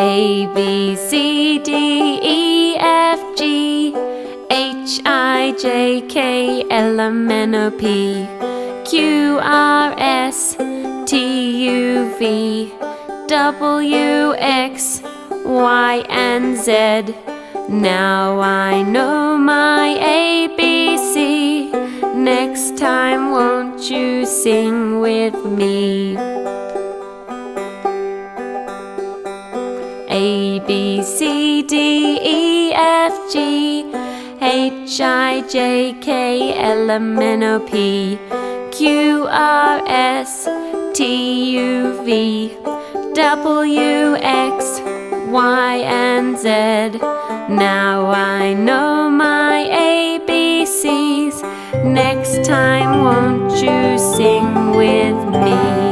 A, B, C, D, E, F, G, H, I, J, K, L, M, N, O, P, Q, R, S, T, U, V, W, X, Y, and Z. Now I know my ABC. Next time won't you sing with me? A, B, C, D, E, F, G, H, I, J, K, L, M, N, O, P, Q, R, S, T, U, V, W, X, Y, and Z. Now I know my ABCs. Next time won't you sing with me?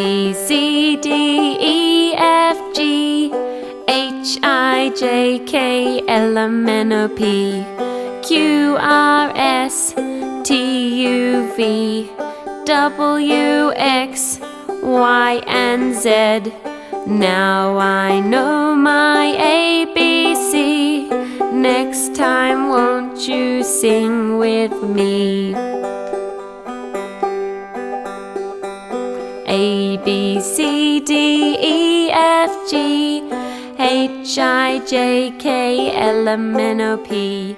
B, C, D, E, F, G, H, I, J, K, L, M, N, O, P, Q, R, S, T, U, V, W, X, Y, and Z. Now I know my ABC. Next time won't you sing with me? A, B, C, D, E, F, G, H, I, J, K, L, M, N, O, P,